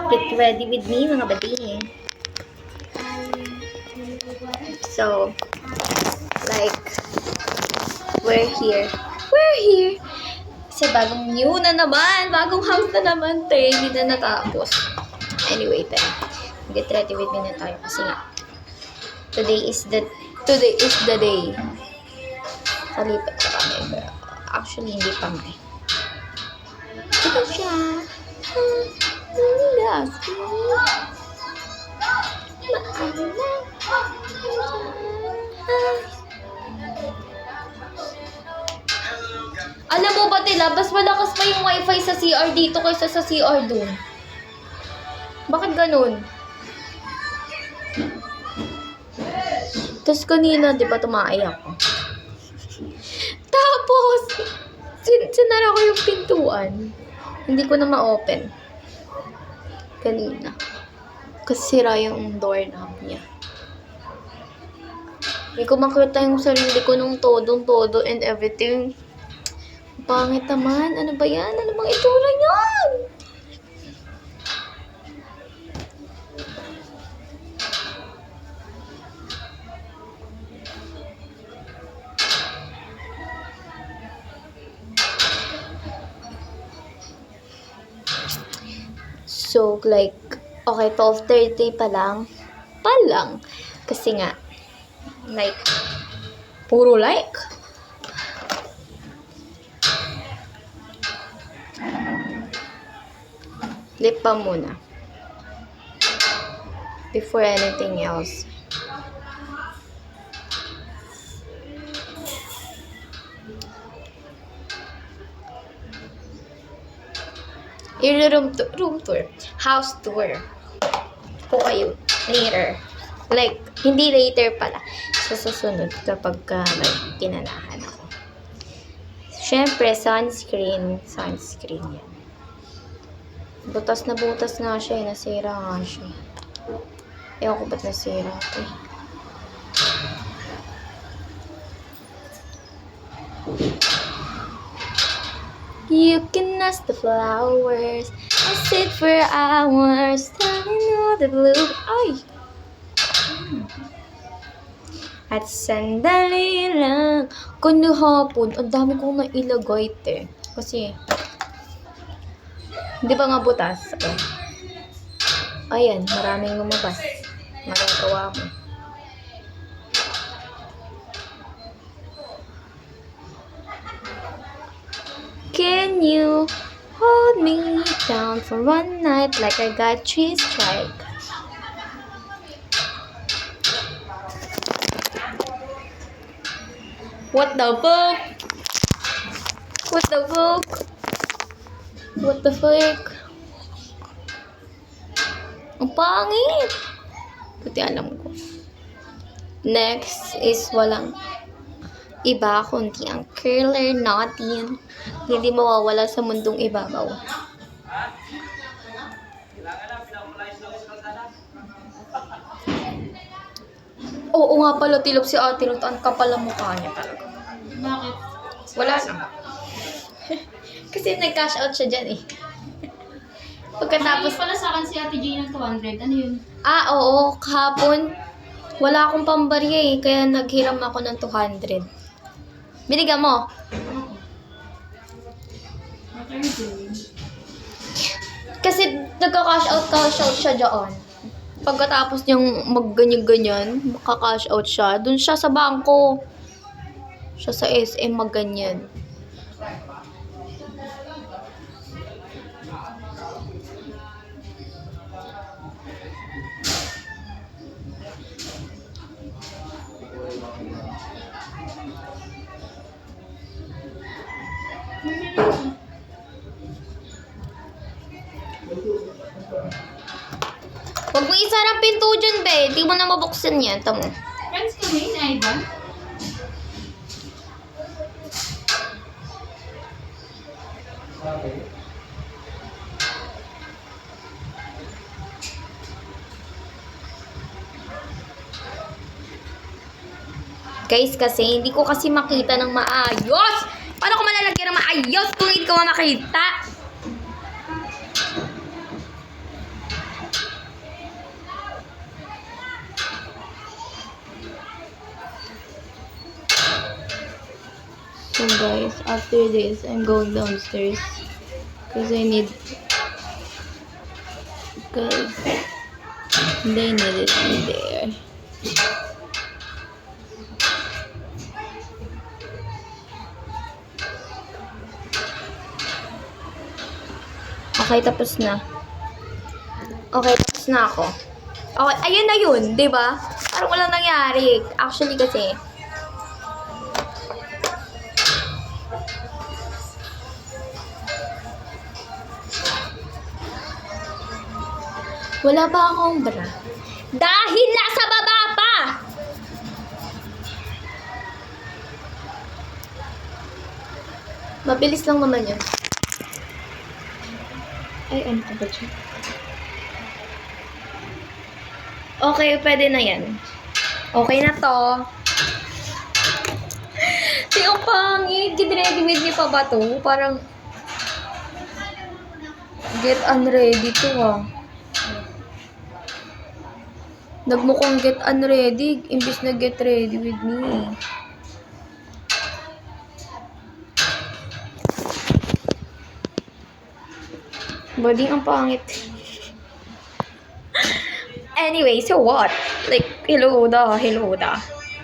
Get ready with me, mga bading. So, like, we're here. Kasi bagong new na naman. Bagong house na naman, te. Hindi na natapos. Anyway, te. Get ready with me na tayo. Kasi nga, today is the day. Salipat pa kami. Pero actually, hindi pa nga. Ito siya. Alam mo ba, Tila, mas malakas pa yung wifi sa CR dito kaysa sa CR dun. Bakit ganun? Tapos kanina, di ba, tumaay ako. Tapos, sinara ko yung pintuan. Hindi ko na ma-open. Kanina. Kasi sira yung doorknob niya. Hindi ko makita yung sarili ko nung todo and everything. Pangit naman. Ano ba yan? Ano bang itsura yan? So, like, okay, 12:30 pa lang. Kasi nga, like, puro like. Lip balm muna. Before anything else. Room tour. House tour. Po kayo. Later. Like, hindi later pala. Sa susunod kapag like, kinanahan ako. Siyempre, sunscreen. Sunscreen yan. Butas na butas nga siya. Nasira nga siya. Ewan ko ba't nasira ito eh. You can ask the flowers. I sit for hours, telling all the blue. Ay! At sandali lang. Kuno hapon, ang dami kong nailagay, te. Kasi, hindi ba nga butas? Ayan, maraming lumabas. Magagawa mo. Can you hold me down for one night like I got 3 strike? What the fuck? What the fuck? What the fuck? Ang pangit! Buti alam ko. Next is walang iba kundi ang curler natin. Hindi mawawala sa mundong ibabaw. Oo nga pala, Tilop si Ate Ruth. Ang kapal ang mukha niya talaga. Bakit? Wala lang. Kasi nag-cash out siya dyan eh. Pagkatapos... Tapos pala sa akin si Ate Jane ng 200. Ano yun? Oo. Kahapon, wala akong pambarya eh. Kaya naghiram ako ng 200. Binigyan mo? Kasi nagka-cash out siya dyan. Pagkatapos niyang magganyan-ganyan, maka-cash out siya. Doon siya sa bangko. Siya sa SM magganyan. Huwag mo isara ang pinto dyan, be. Hindi mo na mabuksan yan. Tamo. Friends kami, na iba? Guys, kasi hindi ko kasi makita ng maayos. Paano ko malalagyan ng maayos kung hindi ko makita? So guys, after this, I'm going downstairs. Because I need... Because they needed me there. Okay, tapos na. Okay, tapos na ako. Okay, ayun na yun, di ba? Parang walang nangyari. Actually kasi, wala pa akong bra. Dahil nasa baba pa! Mabilis lang naman yun. Ay, ano ka ba dyan? Okay, pwede na yan. Okay na to. Di, ang pangit. Get ready with me pa ba to? Parang, get unready to ah. Nagmukhang get unready, imbis na get ready with me. Bading ang pangit. Anyway, so what? Like, hello da.